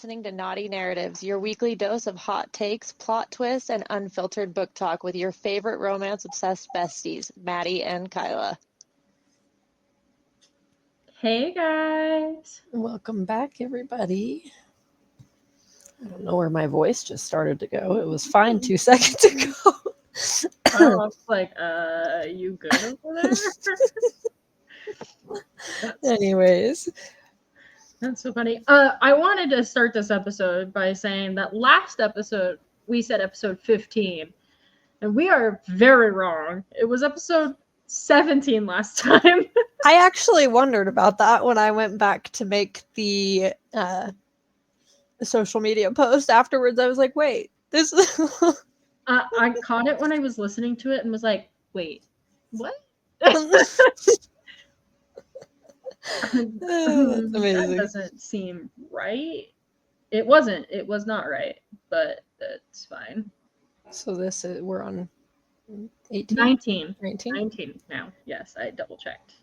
listening to Naughty Narratives, your weekly dose of hot takes, plot twists, and unfiltered book talk with your favorite romance-obsessed besties, Maddie and Kyla. Hey guys! Welcome back, everybody. I don't know where my voice just started to go. It was fine 2 seconds ago. I was like, you good over there? Anyways. That's so funny. I wanted to start this episode by saying that last episode, we said episode 15, and we are very wrong. It was episode 17 last time. I actually wondered about that when I went back to make the social media post afterwards. I was like, wait, this is... I caught it when I was listening to it and was like, wait, what? That doesn't seem right. It wasn't. It was not right, but that's fine. So we're on 18? 19 now. Yes, I double checked.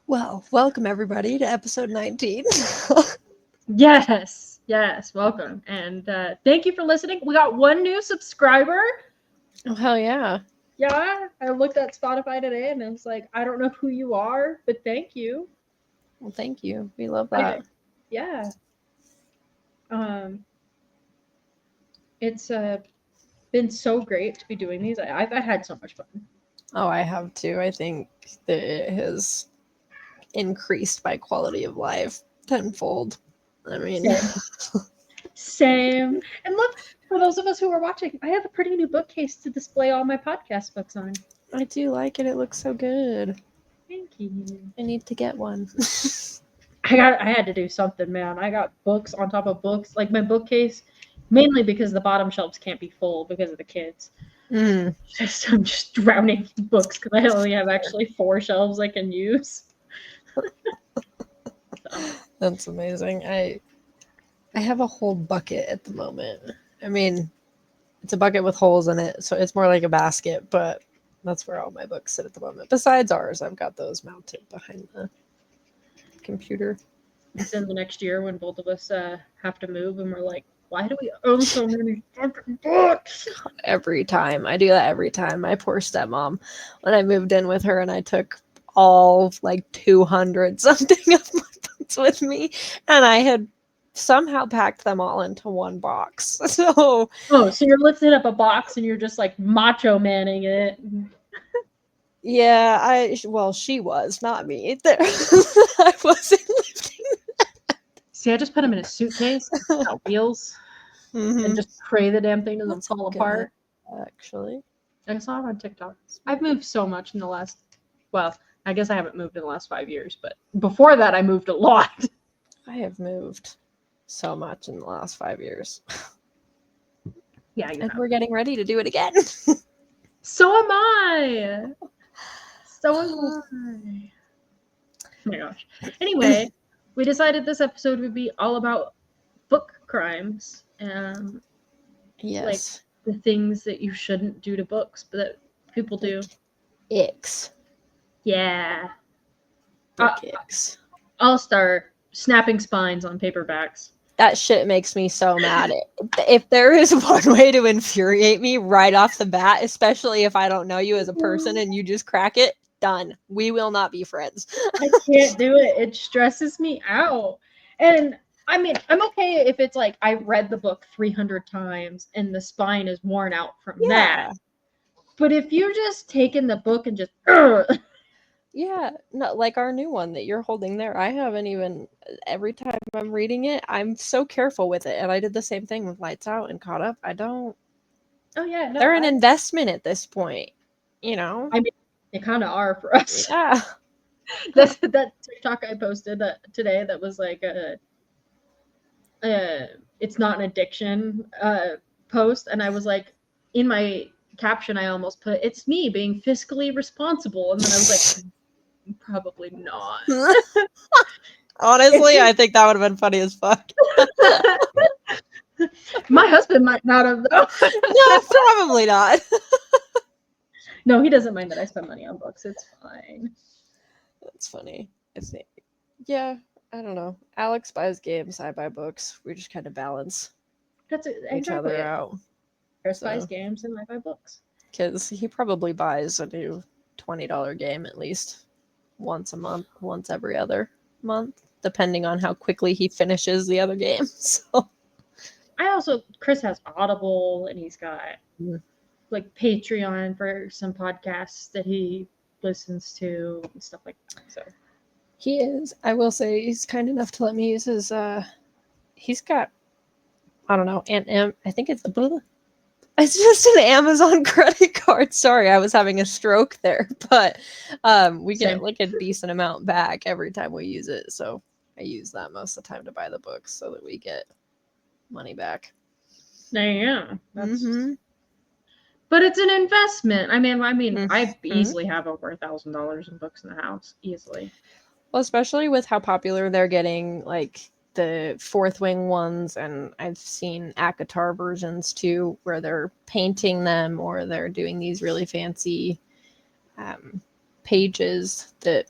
Well, welcome everybody to episode 19. Yes, welcome. And thank you for listening. We got one new subscriber. Oh, hell yeah. Yeah, I looked at Spotify today and I was like, I don't know who you are, but thank you. Well, thank you. We love that. Yeah. It's been so great to be doing these. I've had so much fun. Oh, I have too. I think that it has increased my quality of life tenfold. I mean, Same. And look, for those of us who are watching, I have a pretty new bookcase to display all my podcast books on. I do like it. It looks so good. Thank you. I need to get one. I had to do something, man. I got books on top of books, like my bookcase, mainly because the bottom shelves can't be full because of the kids. I'm just drowning in books because I only have actually 4 shelves I can use. That's amazing. I have a whole bucket at the moment. I mean, it's a bucket with holes in it, so it's more like a basket, but that's where all my books sit at the moment. Besides ours, I've got those mounted behind the computer. Then the next year when both of us have to move and we're like, why do we own so many fucking books? Every time. I do that every time. My poor stepmom. When I moved in with her and I took all like 200 something of my books with me, and I had somehow packed them all into one box. So you're lifting up a box and you're just like macho manning it. Yeah, she was, not me. I wasn't lifting that. See, I just put them in a suitcase without wheels and just pray the damn thing doesn't fall apart. Actually, I saw it on TikTok. I've moved so much in the last, well, I guess I haven't moved in the last 5 years, but before that I moved a lot. I have moved so much in the last 5 years. Yeah, and we're getting ready to do it again. So am I. Oh my gosh. Anyway, we decided this episode would be all about book crimes and like the things that you shouldn't do to books, but that people do. Icks. Yeah. Book icks. I'll start snapping spines on paperbacks. That shit makes me so mad. If there is one way to infuriate me right off the bat, especially if I don't know you as a person and you just crack it, done. We will not be friends. I can't do it. It stresses me out. And I mean, I'm okay if it's like I read the book 300 times and the spine is worn out from that. But if you're just taking the book and just yeah, no, like our new one that you're holding there. I haven't even, every time I'm reading it, I'm so careful with it. And I did the same thing with Lights Out and Caught Up. I don't. Oh, yeah. No, they're an investment at this point, you know? I mean, they kind of are for us. Yeah. That TikTok I posted today that was like it's not an addiction post. And I was like, in my caption, I almost put, it's me being fiscally responsible. And then I was like, probably not. Honestly, I think that would have been funny as fuck. My husband might not have, though. No, probably not. No, he doesn't mind that I spend money on books. It's fine. That's funny. Yeah, I don't know. Alex buys games, I buy books. We just kind of balance That's each exactly other it. out. Chris buys So, games and I buy books. because he probably buys a new $20 game at least once a month, once every other month, depending on how quickly he finishes the other game. So, Chris has Audible and he's got Mm. like Patreon for some podcasts that he listens to and stuff like that. So he is, I will say, he's kind enough to let me use his, he's got, I don't know, I think it's just an Amazon credit card. Sorry, I was having a stroke there, but we Same. get like a decent amount back every time we use it. So I use that most of the time to buy the books so that we get money back. There you go. Mm-hmm. But it's an investment. I mean, I Mhm. easily have over $1,000 in books in the house, easily. Well, especially with how popular they're getting, like the Fourth Wing ones, and I've seen ACOTAR versions too, where they're painting them or they're doing these really fancy pages that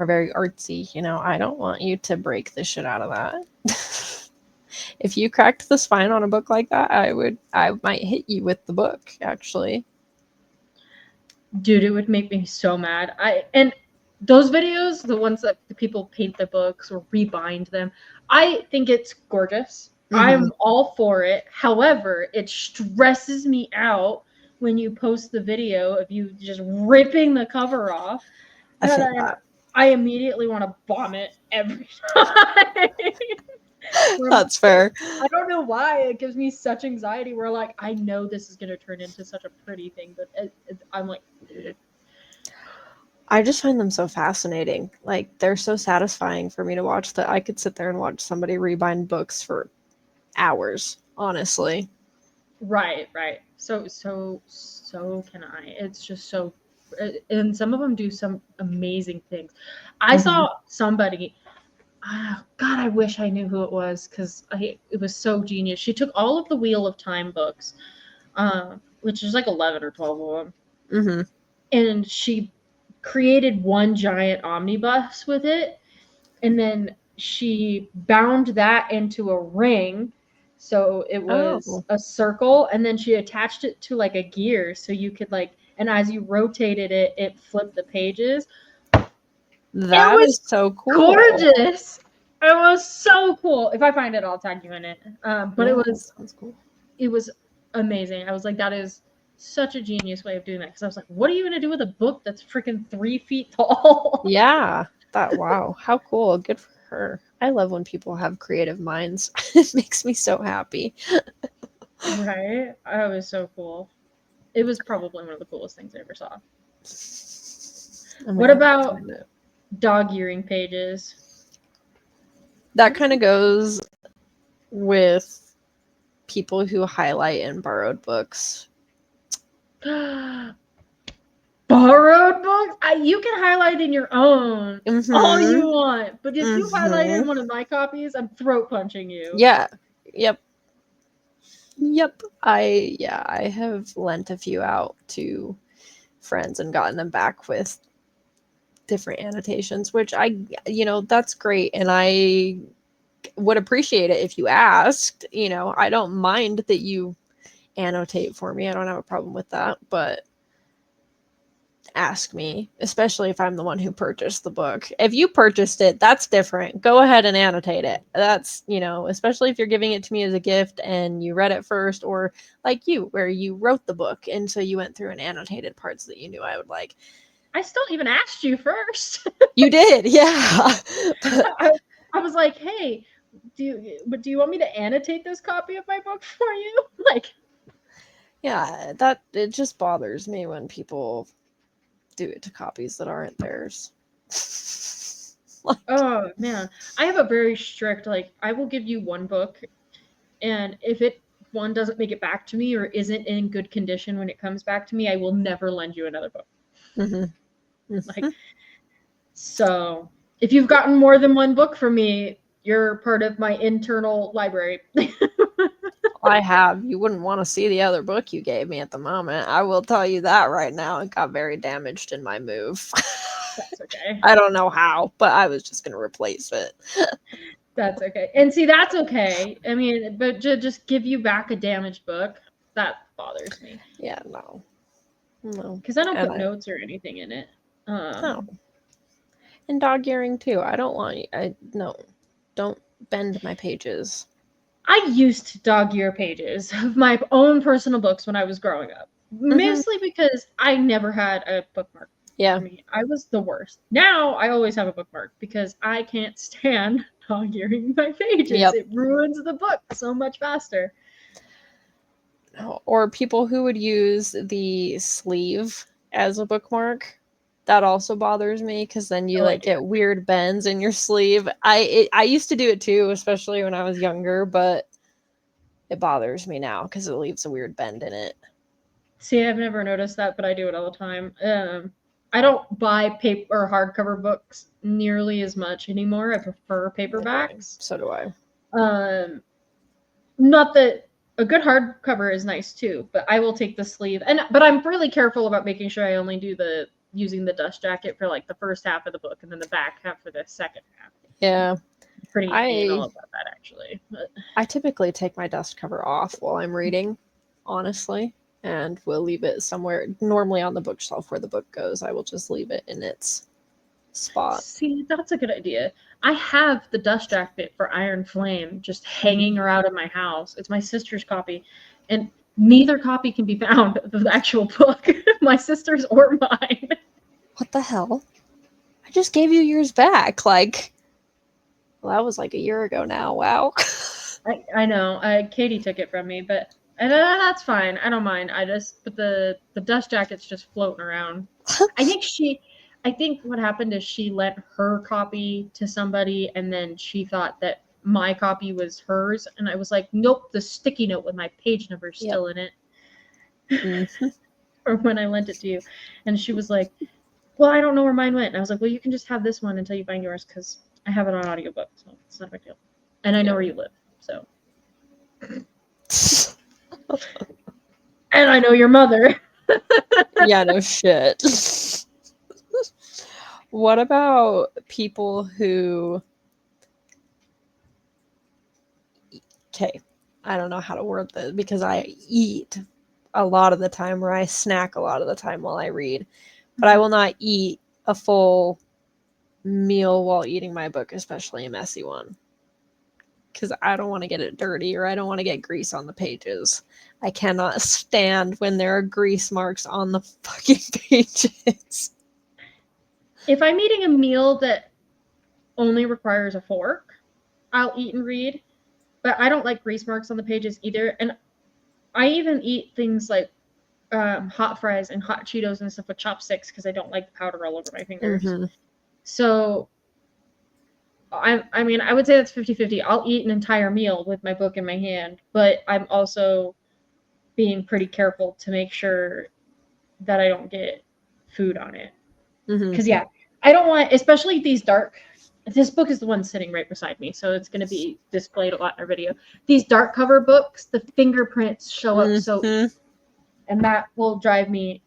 are very artsy. You know, I don't want you to break the shit out of that. If you cracked the spine on a book like that, I might hit you with the book, actually. Dude, it would make me so mad. And those videos, the ones that the people paint the books or rebind them, I think it's gorgeous. I'm all for it. However, it stresses me out when you post the video of you just ripping the cover off. I feel And that. I immediately want to vomit every time. That's fair. I don't know why it gives me such anxiety. Where like I know this is going to turn into such a pretty thing, but I'm like, ugh. I just find them so fascinating. Like, they're so satisfying for me to watch that I could sit there and watch somebody rebind books for hours, honestly. Right. So can I. It's just so, and some of them do some amazing things. I saw somebody. God, I wish I knew who it was because it was so genius. She took all of the Wheel of Time books, which is like 11 or 12 of them, and she created one giant omnibus with it, and then she bound that into a ring, so it was Oh, a circle, and then she attached it to like a gear so you could like, and as you rotated it, it flipped the pages. It that was is so cool. gorgeous. It was so cool. If I find it, I'll tag you in it. But Yeah, that sounds cool. it was amazing. I was like, that is such a genius way of doing that. Because I was like, what are you going to do with a book that's freaking 3 feet tall? Yeah, wow, how cool. Good for her. I love when people have creative minds. It makes me so happy. Right? That was so cool. It was probably one of the coolest things I ever saw. What about dog earring pages? That kind of goes with people who highlight in borrowed books. Borrowed books? You can highlight in your own all you want. But if you highlight in one of my copies, I'm throat punching you. Yeah. Yep. I have lent a few out to friends and gotten them back with different annotations, which that's great, and I would appreciate it if you asked. I don't mind that you annotate for me. I don't have a problem with that, but ask me, especially if I'm the one who purchased the book. If you purchased it, that's different. Go ahead and annotate it. That's, especially if you're giving it to me as a gift and you read it first, or like you, where you wrote the book and so you went through and annotated parts that you knew I would like. I still even asked you first. You did, yeah. I was like, hey, do you want me to annotate this copy of my book for you? Like, yeah, it just bothers me when people do it to copies that aren't theirs. oh man, I have a very strict, like, I will give you one book, and if one doesn't make it back to me or isn't in good condition when it comes back to me, I will never lend you another book. Like, so if you've gotten more than one book from me, you're part of my internal library. I have. You wouldn't want to see the other book you gave me at the moment. I will tell you that right now. It got very damaged in my move. That's okay. I don't know how, but I was just gonna replace it. That's okay. And see, that's okay. I mean, but just give you back a damaged book, that bothers me. Yeah, no. Because I don't And put notes or anything in it. No. And dog earring too. I don't want you. Don't bend my pages. I used to dog ear pages of my own personal books when I was growing up. Mostly because I never had a bookmark. Yeah. I mean, I was the worst. Now I always have a bookmark because I can't stand dog earring my pages. Yep. It ruins the book so much faster. Or people who would use the sleeve as a bookmark. That also bothers me because then you get weird bends in your sleeve. I used to do it too, especially when I was younger, but it bothers me now because it leaves a weird bend in it. See, I've never noticed that, but I do it all the time. I don't buy paper or hardcover books nearly as much anymore. I prefer paperbacks. So do I. Not that a good hardcover is nice too, but I will take the sleeve. But I'm really careful about making sure I only do using the dust jacket for like the first half of the book and then the back half for the second half. Yeah. Pretty anal about that actually. But I typically take my dust cover off while I'm reading, honestly, and will leave it somewhere, normally on the bookshelf where the book goes. I will just leave it in its spot. See, that's a good idea. I have the dust jacket for Iron Flame just hanging around in my house. It's my sister's copy, and neither copy can be found of the actual book, my sister's or mine. What the hell? I just gave you yours back. Well, that was like a year ago now. Wow. I know. Katie took it from me, but that's fine. I don't mind. But the dust jacket's just floating around. I think what happened is she lent her copy to somebody, and then she thought that my copy was hers, and I was like, nope, the sticky note with my page number is still in it. Mm-hmm. Or when I lent it to you, and she was like, well, I don't know where mine went. And I was like, well, you can just have this one until you find yours because I have it on audiobook, so it's not a big deal. And I know where you live, so. And I know your mother. Yeah, no shit. What about people who... Okay, I don't know how to word this because I eat a lot of the time or I snack a lot of the time while I read, but I will not eat a full meal while eating my book, especially a messy one, because I don't want to get it dirty or I don't want to get grease on the pages. I cannot stand when there are grease marks on the fucking pages. If I'm eating a meal that only requires a fork, I'll eat and read, but I don't like grease marks on the pages either. And I even eat things like hot fries and hot Cheetos and stuff with chopsticks because I don't like the powder all over my fingers. Mm-hmm. So I mean, I would say that's 50-50. I'll eat an entire meal with my book in my hand, but I'm also being pretty careful to make sure that I don't get food on it. Because, yeah, I don't want, especially these dark, this book is the one sitting right beside me, so it's going to be displayed a lot in our video. These dark cover books, the fingerprints show up so easy, and that will drive me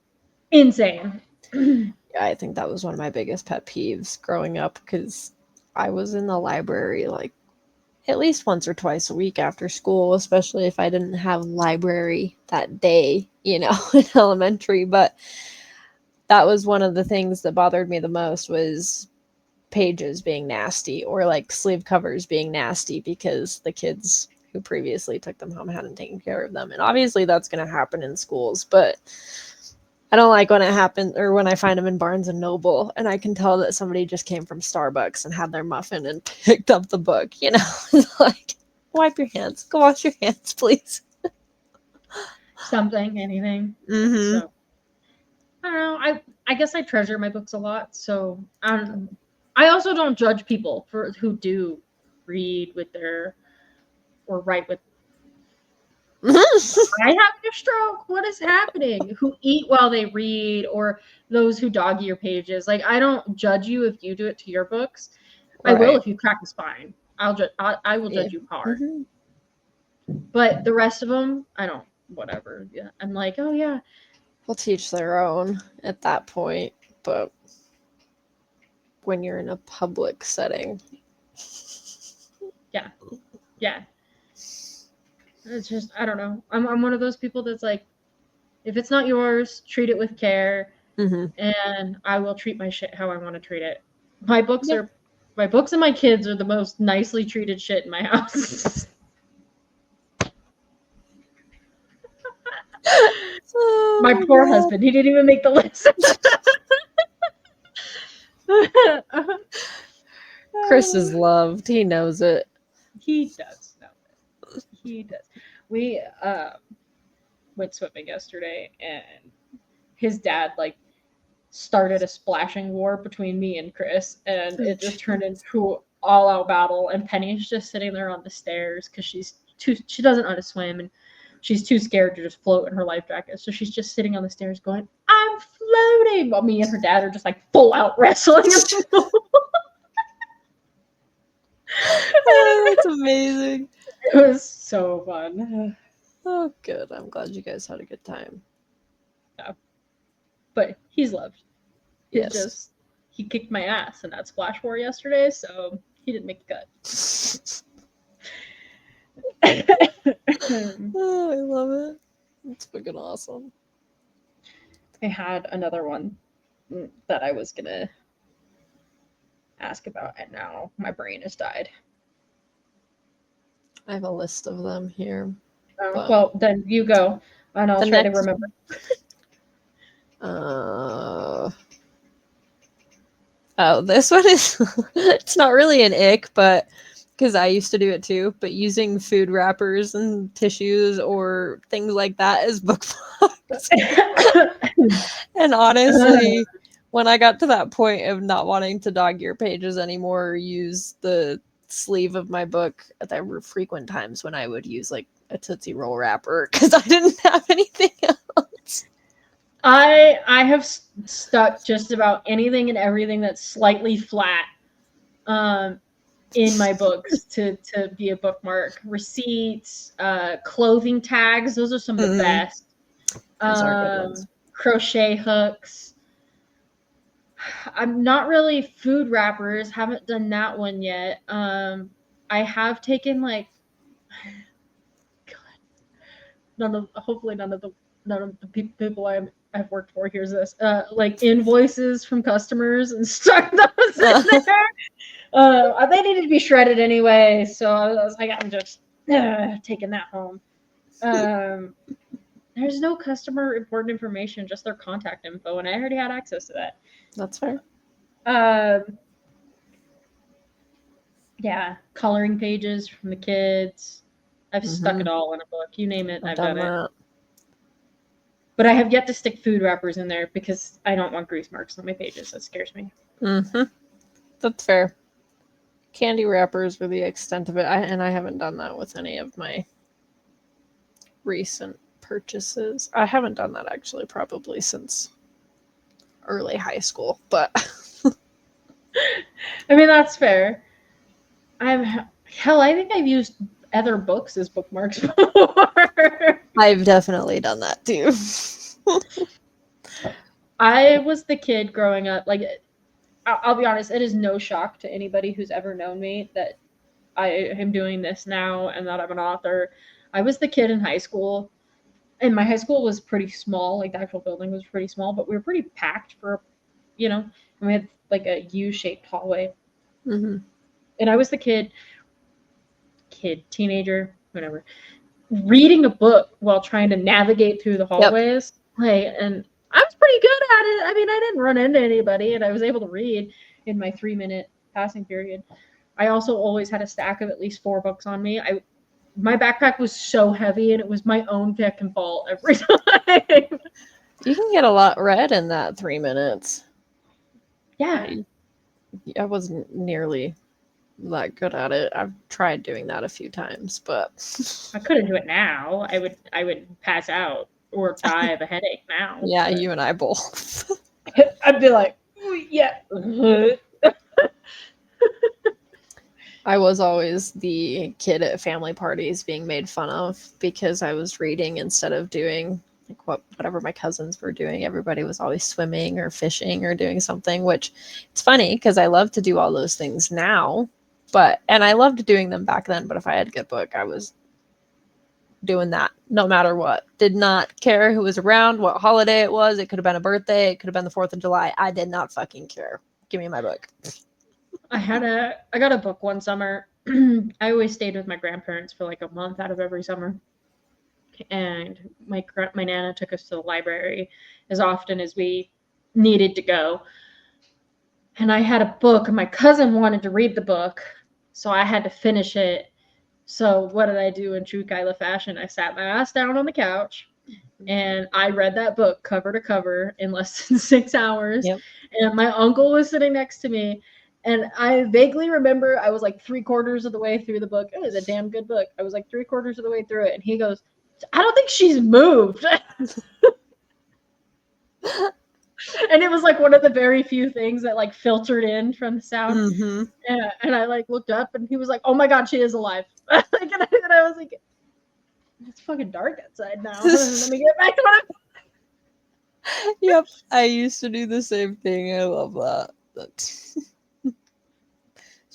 insane. Yeah, I think that was one of my biggest pet peeves growing up because I was in the library like at least once or twice a week after school, especially if I didn't have library that day, in elementary. But that was one of the things that bothered me the most was pages being nasty or like sleeve covers being nasty because the kids who previously took them home hadn't taken care of them. And obviously that's going to happen in schools, but I don't like when it happens or when I find them in Barnes and Noble and I can tell that somebody just came from Starbucks and had their muffin and picked up the book, like wipe your hands, go wash your hands, please. Something, anything. Mm-hmm. So, I don't know. I guess I treasure my books a lot, so I also don't judge people who do read with their or write with. I have a stroke. What is happening? Who eat while they read, or those who dog ear pages. Like, I don't judge you if you do it to your books. Right. I will if you crack a spine. I will judge you hard. Mm-hmm. But the rest of them, I don't. Whatever. Yeah, I'm like, oh yeah. We'll teach their own at that point, but when you're in a public setting. Yeah. It's just, I don't know. I'm one of those people that's like, if it's not yours, treat it with care, Mm-hmm. and I will treat my shit how I want to treat it. My books Yeah. and my kids are the most nicely treated shit in my house. Oh My poor God. husband, he didn't even make the list. Chris is loved. He knows it. He does know it. He does. We went swimming yesterday, and his dad like started a splashing war between me and Chris, and it just turned into all out battle. And Penny's just sitting there on the stairs because she doesn't know how to swim, and she's too scared to just float in her life jacket. So she's just sitting on the stairs going, "I'm floating," while me and her dad are just like full out wrestling. Oh, that's amazing. It was so fun. Oh, good. I'm glad you guys had a good time. But he's loved. Yes. He kicked my ass in that splash war yesterday, so he didn't make the cut. Oh, I love it. It's fucking awesome. I had another one that I was gonna ask about, and now my brain has died. I have a list of them here. But Well, then you go, and I'll try to remember. Oh, this one is it's not really an ick, but because I used to do it too, but using food wrappers and tissues or things like that as bookmarks. And honestly, when I got to that point of not wanting to dog ear pages anymore or use the sleeve of my book, there were frequent times when I would use like a Tootsie Roll wrapper because I didn't have anything else. I have stuck just about anything and everything that's slightly flat in my books to be a bookmark. Receipts, clothing tags, those are some of the best. Those are good ones. Crochet hooks. I'm not really food wrappers, haven't done that one yet. I have taken like hopefully none of the people I've worked for hears this. Like invoices from customers and stuck those in there. They needed to be shredded anyway, so I was like, I'm just taking that home. There's no customer important information, just their contact info, and I already had access to that. That's fair. Yeah, coloring pages from the kids. I've stuck it all in a book. You name it, I've done it. But I have yet to stick food wrappers in there because I don't want grease marks on my pages. That scares me. That's fair. Candy wrappers were the extent of it, and I haven't done that with any of my recent purchases. I haven't done that actually probably since early high school, but I mean, that's fair. I think I've used other books as bookmarks before. I've definitely done that too. I was the kid growing up, like, I'll be honest, it is no shock to anybody who's ever known me that I am doing this now and that I'm an author. I was the kid in high school, and my high school was pretty small, like the actual building was pretty small, but we were pretty packed and we had like a U-shaped hallway. And I was the kid, teenager, whatever, reading a book while trying to navigate through the hallways. And I was pretty good at it. I mean, I didn't run into anybody, and I was able to read in my 3-minute passing period. I also always had a stack of at least 4 books on me. My backpack was so heavy, and it was my own fucking fault every time. You can get a lot read in that 3 minutes. Yeah. I wasn't nearly that good at it. I've tried doing that a few times, but I couldn't do it now. I would pass out or die of a headache now. Yeah, you and I both. I'd be like, yeah. I was always the kid at family parties being made fun of because I was reading instead of doing like whatever my cousins were doing. Everybody was always swimming or fishing or doing something, which it's funny because I love to do all those things now, and I loved doing them back then. But if I had a good book, I was doing that no matter what. Did not care who was around, what holiday it was. It could have been a birthday. It could have been the 4th of July. I did not fucking care. Give me my book. I got a book one summer. I always stayed with my grandparents for like a month out of every summer. And my Nana took us to the library as often as we needed to go. And I had a book, and my cousin wanted to read the book, so I had to finish it. So what did I do in true Kyla fashion? I sat my ass down on the couch, and I read that book cover to cover in less than 6 hours. Yep. And my uncle was sitting next to me, and I vaguely remember I was like 3/4 of the way through the book. It was a damn good book. I was like 3/4 of the way through it, and he goes, "I don't think she's moved." And it was like one of the very few things that like filtered in from the sound. Mm-hmm. And I like looked up, and he was like, "Oh my god, she is alive!" and I was like, "It's fucking dark outside now. Let me get back to what I'm." Yep, I used to do the same thing. I love that. It's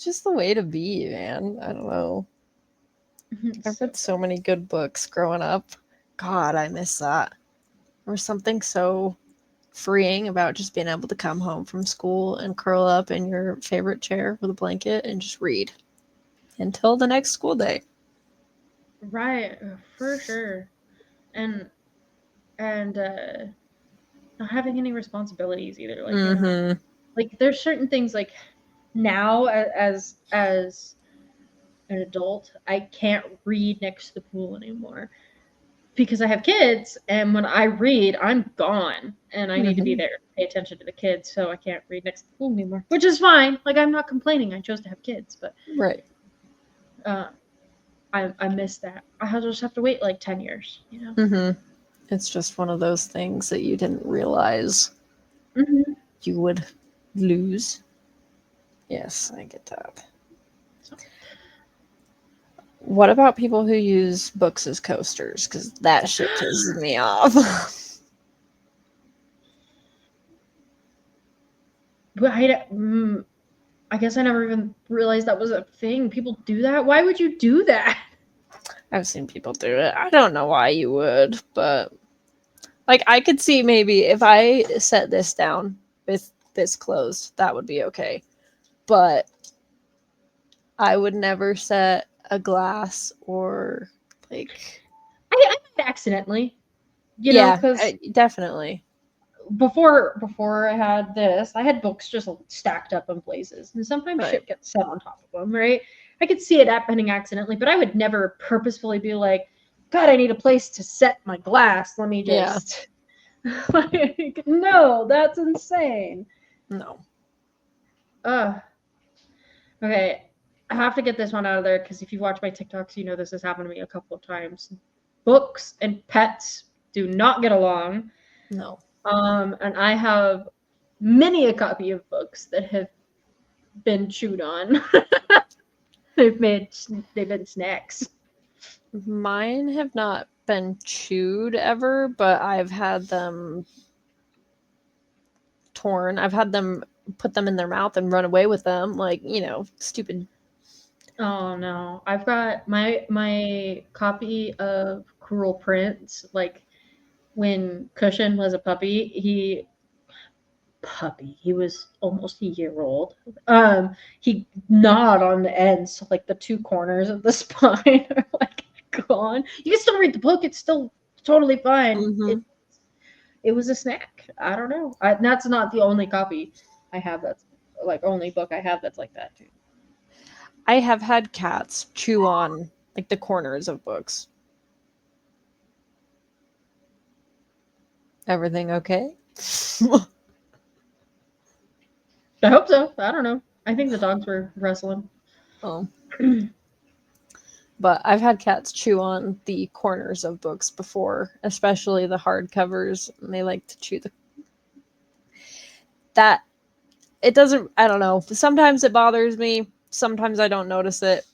just the way to be, man. I don't know. I've read so many good books growing up. God, I miss that. There was something so freeing about just being able to come home from school and curl up in your favorite chair with a blanket and just read until the next school day. Right, for sure. And not having any responsibilities either. Like, you know, like there's certain things like now as an adult, I can't read next to the pool anymore because I have kids, and when I read, I'm gone, and I need to be there to pay attention to the kids, so I can't read next to the pool anymore, which is fine. Like, I'm not complaining. I chose to have kids, but Right. I miss that. I'll just have to wait like 10 years, you know? It's just one of those things that you didn't realize you would lose. Yes, I get that. What about people who use books as coasters? Because that shit pisses me off. But I guess I never even realized that was a thing. People do that? Why would you do that? I've seen people do it. I don't know why you would, but like I could see maybe if I set this down with this closed, that would be okay. But I would never set a glass or like I might accidentally, you know, because definitely. Before I had this, I had books just stacked up in places, and sometimes shit gets set on top of them, right? I could see it happening accidentally, but I would never purposefully be like, God, I need a place to set my glass. Let me just like, no, that's insane. No. Okay, I have to get this one out of there because if you watch my TikToks, you know this has happened to me a couple of times. Books and pets do not get along. No. And I have many a copy of books that have been chewed on. They've been snacks. Mine have not been chewed ever, but I've had them torn. I've had them put them in their mouth and run away with them, like, you know, stupid. Oh no. I've got my copy of Cruel Prince, like when Cushion was a puppy, he was almost a year old. He gnawed on the ends, so like the two corners of the spine are like gone. You can still read the book; it's still totally fine. It was a snack. I don't know. That's not the only copy I have. That's like only book I have that's like that too. I have had cats chew on like the corners of books. Everything okay? I hope so. I don't know. I think the dogs were wrestling. Oh. But I've had cats chew on the corners of books before, especially the hardcovers, and they like to chew that. It doesn't, I don't know. Sometimes it bothers me. Sometimes I don't notice it.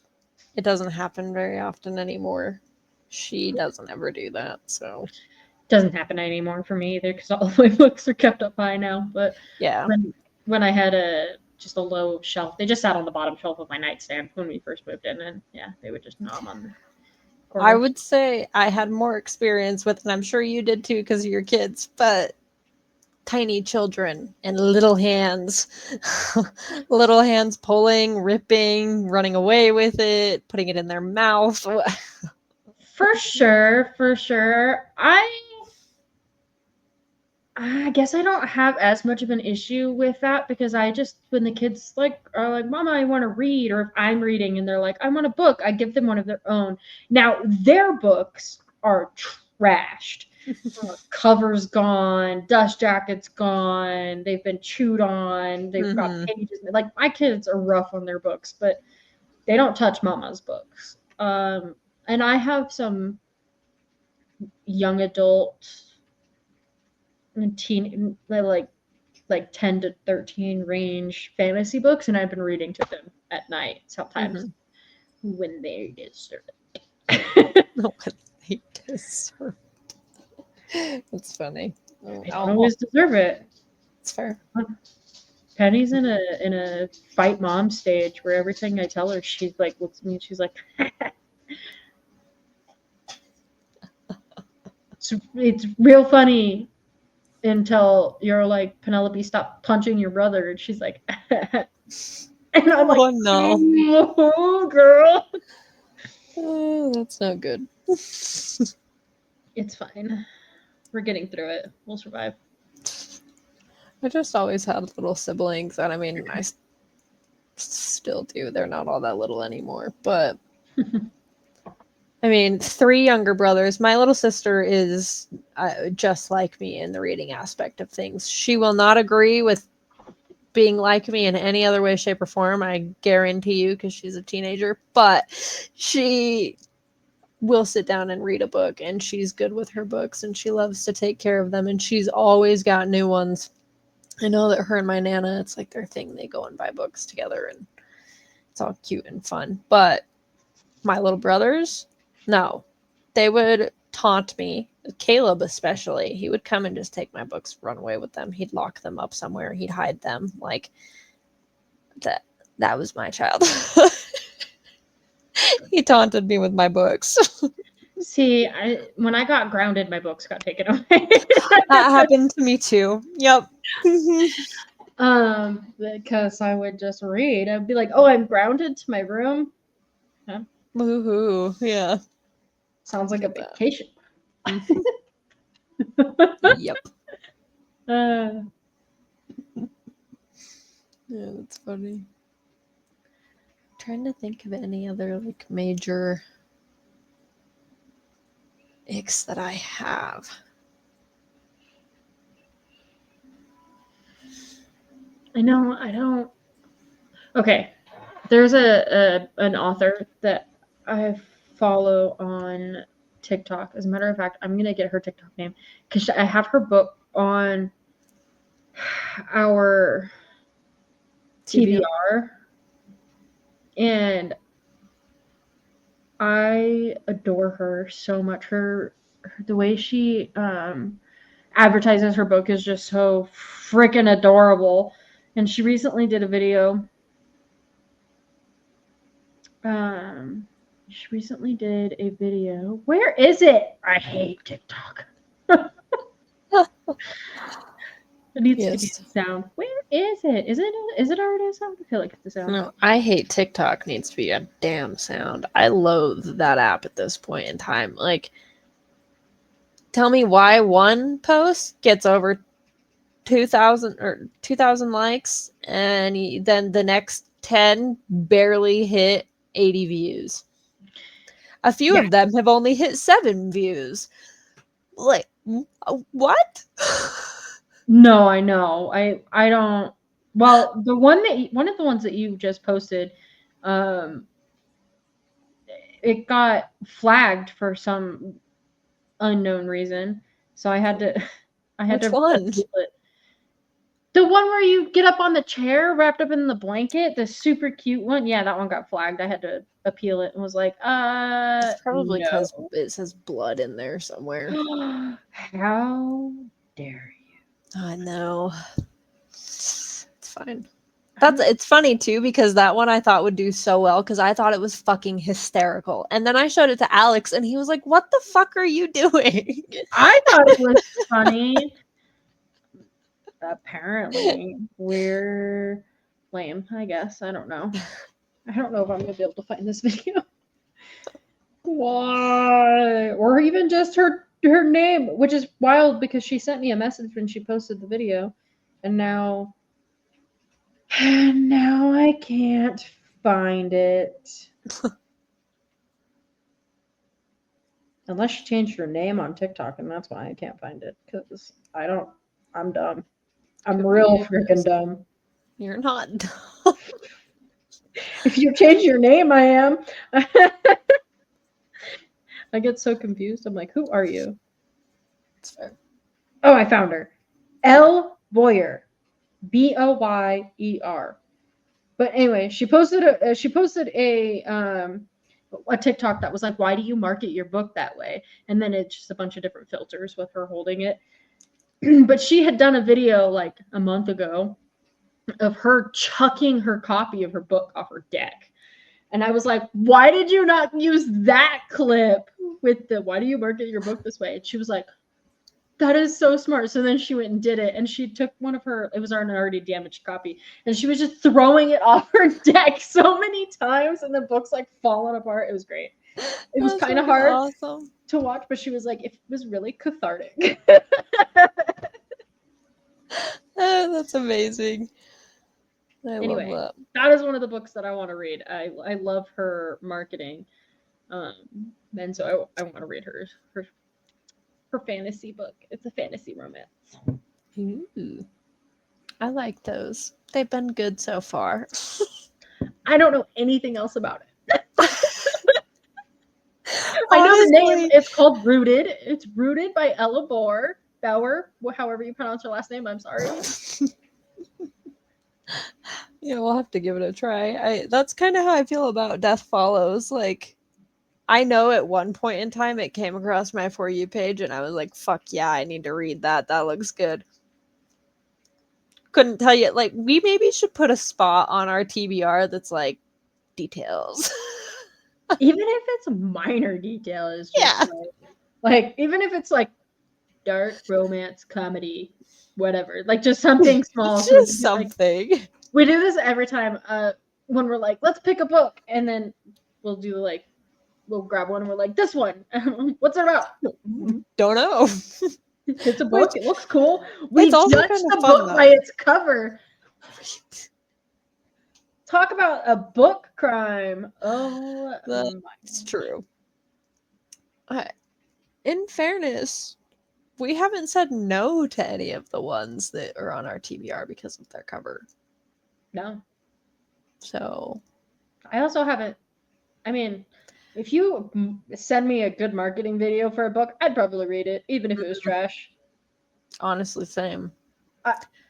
It doesn't happen very often anymore. She doesn't ever do that, so. Doesn't happen anymore for me either because all of my books are kept up high now. But Yeah. when I had just a low shelf, they just sat on the bottom shelf of my nightstand when we first moved in, and yeah, they would just nom on the corner. I would say I had more experience with, and I'm sure you did too because of your kids, but tiny children and little hands. Little hands pulling, ripping, running away with it, putting it in their mouth. For sure, for sure. I guess I don't have as much of an issue with that because I just when the kids are like, Mama, I want to read, or if I'm reading and they're like, I want a book, I give them one of their own. Now their books are trashed. Covers gone, dust jackets gone, they've been chewed on, they've got pages. Like my kids are rough on their books, but they don't touch Mama's books. And I have some young adult teen like 10 to 13 range fantasy books, and I've been reading to them at night sometimes when they deserve it. When they deserve it. That's funny. They don't always deserve it. It's fair. Penny's in a fight mom stage where everything I tell her, she like looks at me and she's like, it's real funny until you're like, Penelope, stop punching your brother, and she's like, and I'm like, oh no, oh, girl. Oh, that's not good. It's fine. We're getting through it. We'll survive. I just always had little siblings, and I mean, I still do. They're not all that little anymore, but I mean, 3 younger brothers. My little sister is just like me in the reading aspect of things. She will not agree with being like me in any other way, shape, or form. I guarantee you, because she's a teenager. But she will sit down and read a book, and she's good with her books, and she loves to take care of them, and she's always got new ones. I know that her and my Nana, it's like their thing. They go and buy books together, and it's all cute and fun. But my little brothers, no. They would taunt me. Caleb especially. He would come and just take my books, run away with them. He'd lock them up somewhere. He'd hide them. Like, that was my child. He taunted me with my books. See, when I got grounded, my books got taken away. That happened to me too. Yep. Because I would just read. I'd be like, oh, I'm grounded to my room. Huh? Woohoo. Yeah. Sounds like a vacation. Yep. Uh, Yeah, that's funny. I'm trying to think of any other like major icks that I have. I know, I don't. Okay, there's an author that I follow on TikTok. As a matter of fact, I'm gonna get her TikTok name because I have her book on our TBR, and I adore her so much. The way she advertises her book is just so freaking adorable. And she recently did a video. Where is it? I hate TikTok. It needs to be the sound. Where is it? Is it already a sound? I feel like it's the sound. No, I hate TikTok. Needs to be a damn sound. I loathe that app at this point in time. Like, tell me why one post gets over 2,000 likes, and then the next 10 barely hit 80 views. A few of them have only hit 7 views. Like, what? No, I know. I don't. Well, one of the ones that you just posted, it got flagged for some unknown reason. So I had to. Which one? The one where you get up on the chair wrapped up in the blanket, the super cute one. Yeah, that one got flagged. I had to appeal it and was like, It's probably because no. it says blood in there somewhere. How dare you? I know. It's fine. It's funny too because that one I thought would do so well because I thought it was fucking hysterical. And then I showed it to Alex and he was like, "What the fuck are you doing?" I thought it was funny. Apparently, we're lame, I guess. I don't know. I don't know if I'm gonna be able to find this video. Why? Or even just her name, which is wild because she sent me a message when she posted the video, and now I can't find it. Unless she changed her name on TikTok, and that's why I can't find it. Because I'm dumb. I'm Could real be freaking dumb. You're not dumb. If you change your name, I am. I get so confused. I'm like, who are you? It's fair. Oh, I found her. L. Boyer. Boyer. But anyway, she posted a TikTok that was like, why do you market your book that way? And then it's just a bunch of different filters with her holding it. But she had done a video like a month ago of her chucking her copy of her book off her deck. And I was like, why did you not use that clip with the why do you market your book this way? And she was like, that is so smart. So then she went and did it, and she took one of her, it was an already damaged copy, and she was just throwing it off her deck so many times, and the book's like falling apart. It was great. It was kind of hard awesome to watch, but she was like, it was really cathartic. That's amazing. Anyway, love that is one of the books that I want to read. I love her marketing. And so I want to read her fantasy book. It's a fantasy romance. that. Ooh. I like those. They've been good so far. I don't know anything else about it. I know the name. It's called Rooted. It's Rooted by Ella Bauer, however you pronounce her last name. I'm sorry. Yeah, we'll have to give it a try. That's kind of how I feel about Death Follows. Like, I know at one point in time it came across my For You page and I was like, fuck yeah, I need to read that. That looks good. Couldn't tell you. Like, we maybe should put a spot on our TBR that's like details. Even if it's a minor detail, is just Yeah. like even if it's like dark romance comedy, whatever. Like just something small. Just something. Like, we do this every time when we're like, let's pick a book, and then we'll do like we'll grab one and we're like, this one. What's it about? Don't know. It's a book. It looks cool. We also judge kind of the fun, book though. by its cover. Talk about a book crime. Oh, that's true. In fairness, we haven't said no to any of the ones that are on our TBR because of their cover. No. So, I also haven't. I mean, if you send me a good marketing video for a book, I'd probably read it, even if it was trash. Honestly, same.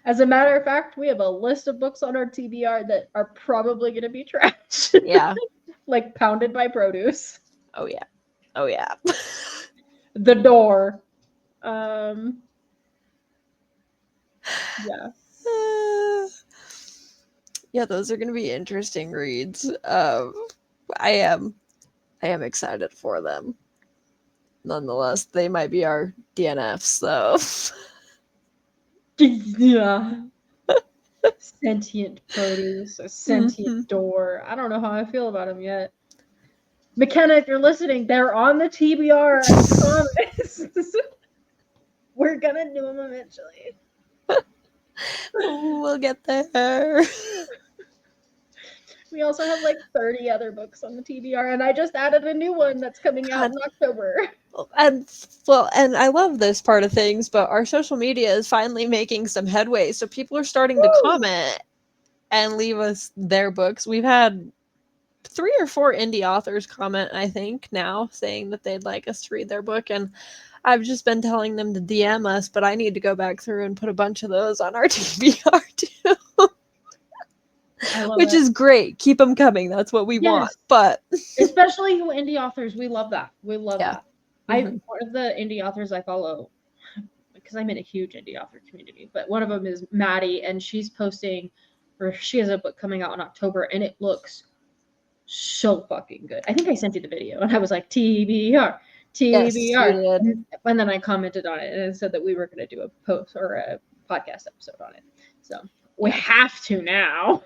As a matter of fact, we have a list of books on our TBR that are probably going to be trash. Yeah. Like Pounded by Produce. Oh, yeah. Oh, yeah. The Door. Yeah. Yeah, those are going to be interesting reads. I am excited for them. Nonetheless, they might be our DNFs, though. Yeah. Sentient Produce, a sentient door. I don't know how I feel about them yet. McKenna, if you're listening, they're on the TBR. I promise. We're gonna do them eventually. We'll get there. We also have like 30 other books on the TBR, and I just added a new one that's coming out in October. And I love this part of things, but our social media is finally making some headway. So people are starting to comment and leave us their books. We've had 3 or 4 indie authors comment, I think, now saying that they'd like us to read their book. And I've just been telling them to DM us, but I need to go back through and put a bunch of those on our TBR too. I love Which it. is great. Keep them coming. That's what we want. Yes. But Especially indie authors, we love that. We love Yeah. that. Mhm. One of the indie authors I follow, because I'm in a huge indie author community, but one of them is Maddie, and she's posting, or she has a book coming out in October, and it looks so fucking good. I think I sent you the video, and I was like, TBR, Yes, you TBR. did. And then I commented on it, and it said that we were going to do a post or a podcast episode on it. So we have to now.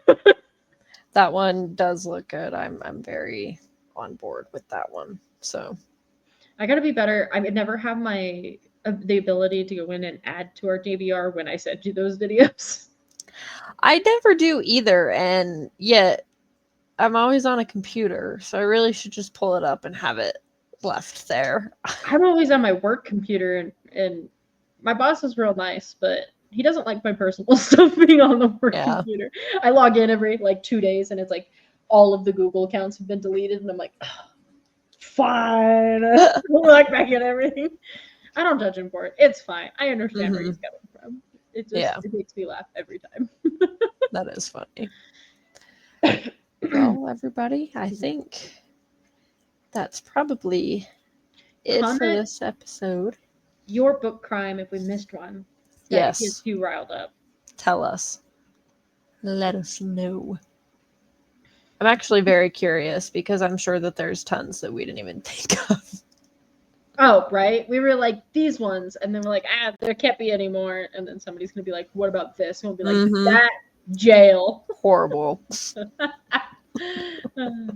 That one does look good. I'm very on board with that one. So I got to be better. I would never have my the ability to go in and add to our DVR when I send you those videos. I never do either, and yet I'm always on a computer, so I really should just pull it up and have it left there. I'm always on my work computer, and my boss is real nice, but he doesn't like my personal stuff being on the work computer. I log in every like 2 days, and it's like all of the Google accounts have been deleted, and I'm like, oh, fine, log back in everything. I don't judge him for it. It's fine. I understand where he's coming from. It just it makes me laugh every time. That is funny. Well, everybody, I think that's probably it for this episode. Your book crime, if we missed one, that gets you riled up. Tell us. Let us know. I'm actually very curious because I'm sure that there's tons that we didn't even think of. Oh, right. We were like, these ones, and then we're like, there can't be any more. And then somebody's gonna be like, what about this? And we'll be like, that jail. Horrible.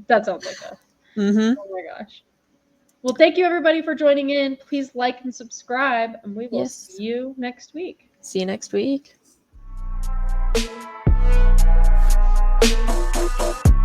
That sounds like us. Mm-hmm. Oh my gosh. Well, thank you everybody for joining in. Please like and subscribe, and we will see you next week. See you next week.